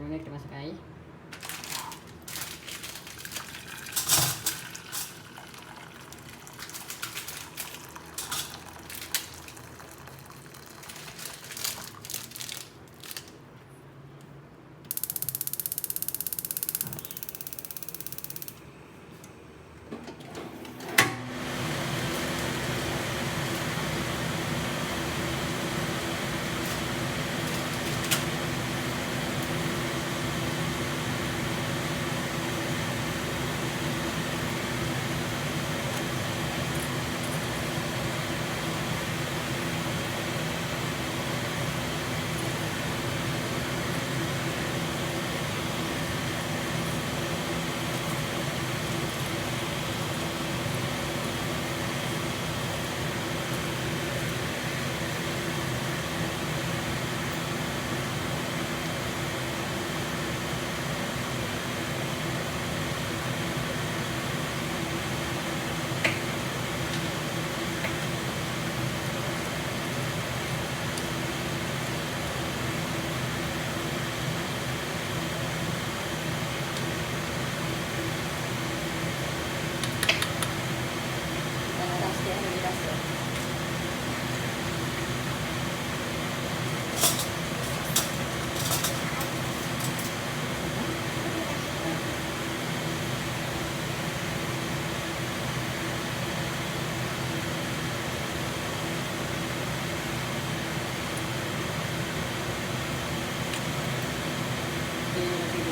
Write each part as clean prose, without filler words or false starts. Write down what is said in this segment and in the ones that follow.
Kemudian kita masuk air.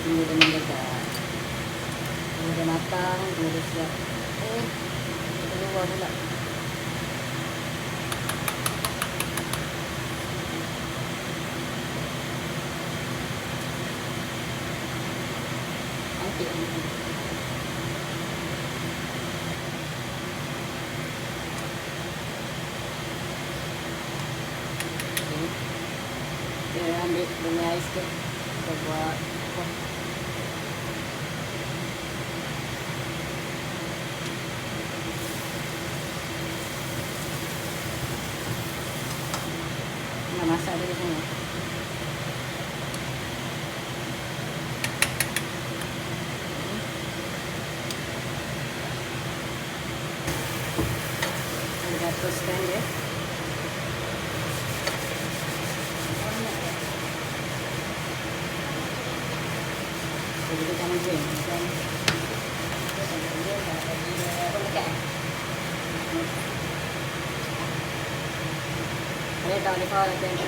Tunggu dia mendekat. Tunggu dia matang, tunggu dia siap. Kita luar pula. Okey. Kita ambil bunga ais tu. Kita buat masak dari sana. Kita toastkan dia. Jadi kita mungkin kan. Saya tahu dia kau yang punya.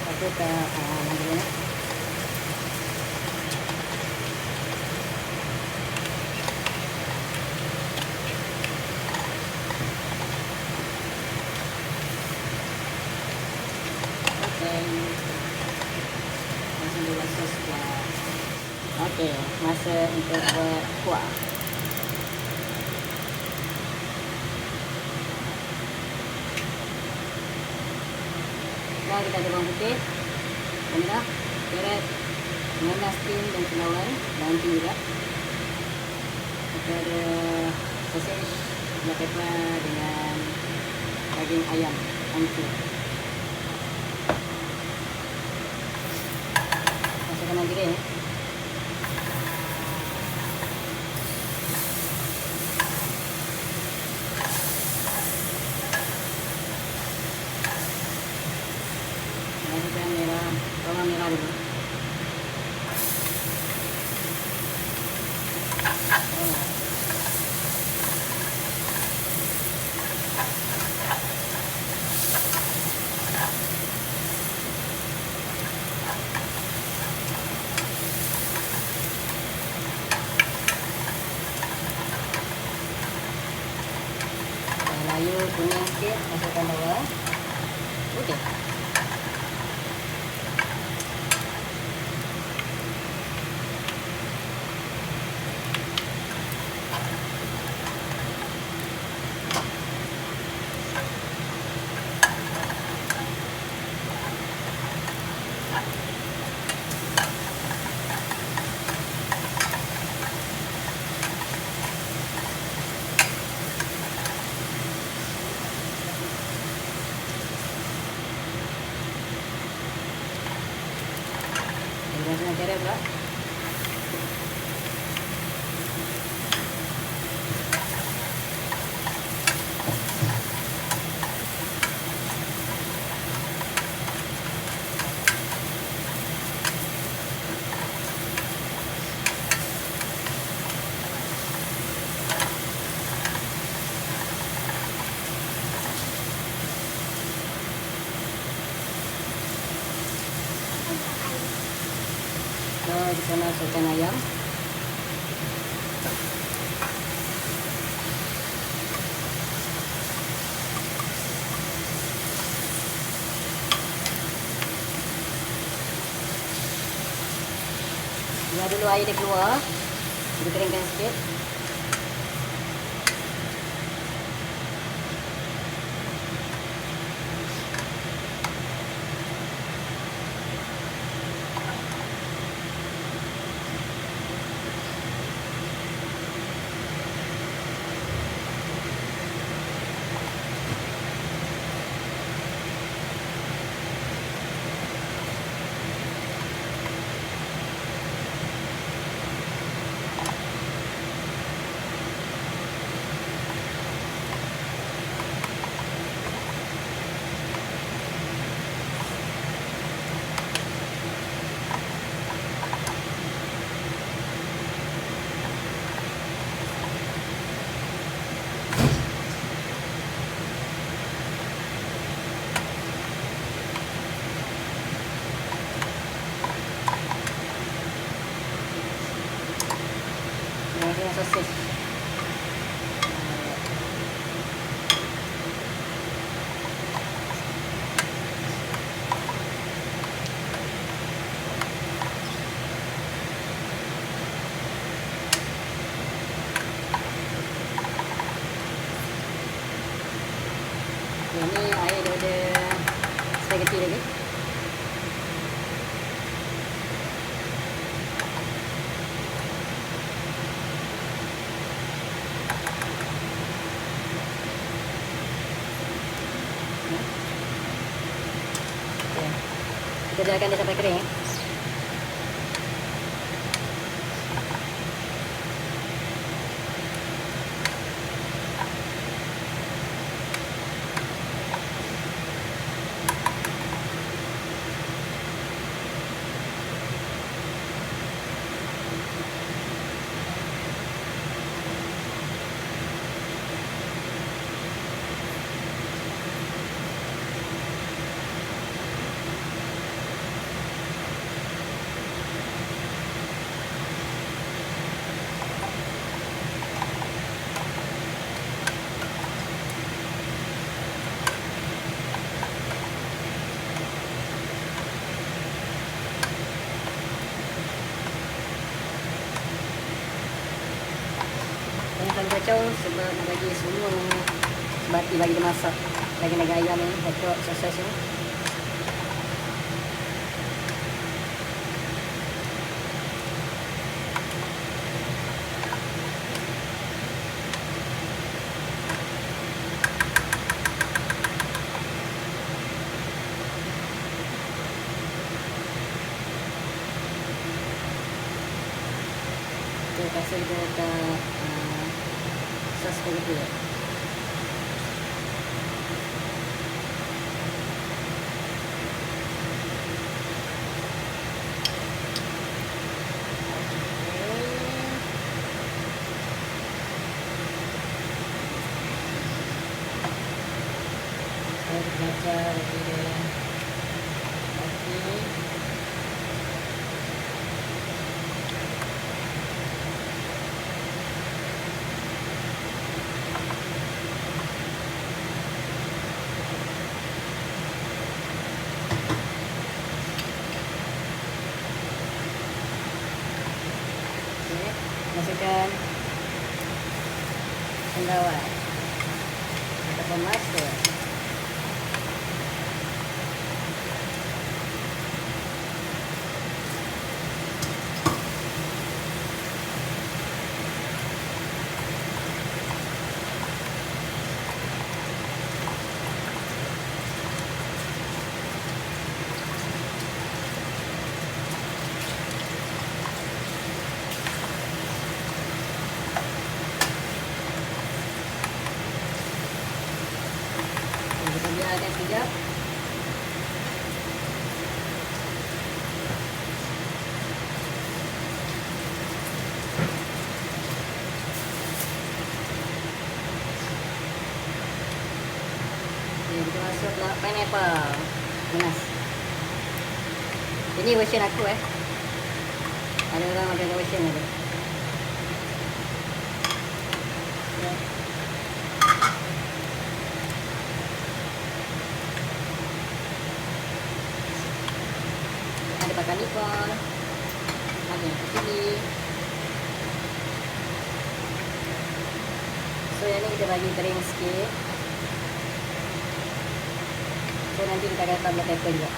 Aku ke mana? Masih buat sos kuah. Okey, masa untuk buat kuah. Kita ada bawang putih, rendah, carrot, nanas steam dan cendawan, daun juga. Kita ada sausage, black pepper dengan daging ayam hancur. Masukkan lagi deh. Masukkan merah, bawang merah dulu. Layu kuning sikit, masukkan bawah. Okey. kita masukkan ayam. Biar dulu air dia keluar, kita keringkan sikit. Dengan sosis. Ini air daripada spaghetti lagi. Kita biarkan dia sampai kering ya. Jangan kacau sebab nak bagi semua sebati bagi dia masak daging-daging ayam ni, hotdog, sausage ni. Kita kasih dia letak sos spaghetti ya. Saya belajar dari dia. Masukkan cendawan ataupun mustard. Kita biarkan sekejap. Okay, kita masuklah pineapple. Panas. Ini version aku Ada orang ada lotion ada. Ya. Ada pakai nipon. Ada yang kecil. So yang ni kita bagi kering sikit. So nanti kita akan tambah pepper juga.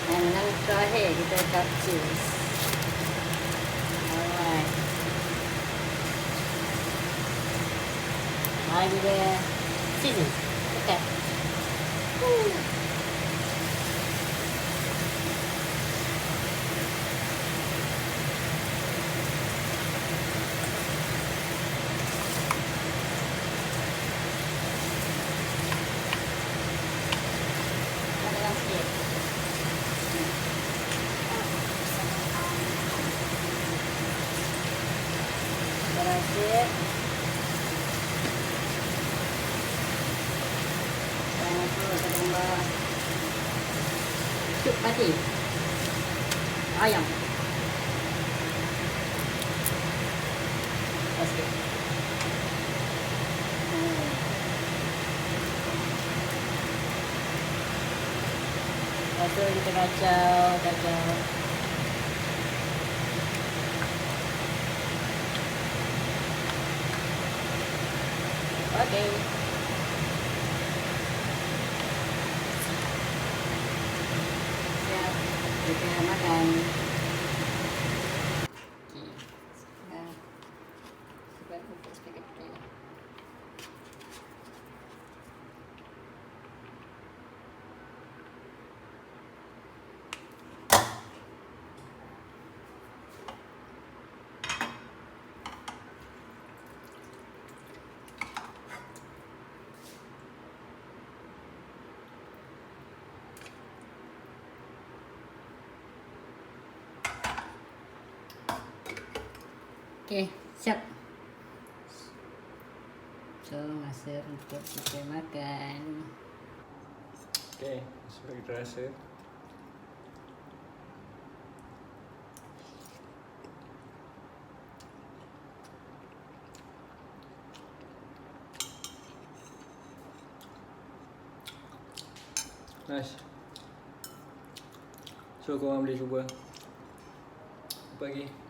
And yang terakhir kita cut cheese. Alright. Lagi dia season. Okay. Sikit. Dan itu kita tambah sup pati ayam. Sikit. Lepas tu kita kacau. Okay. Siap, kita makan. Okay. Sebab buka spaghetti. Okay, siap. So, masa untuk kita makan. Okay, sudah kita rasa. Nice. So korang boleh cuba. Apa lagi?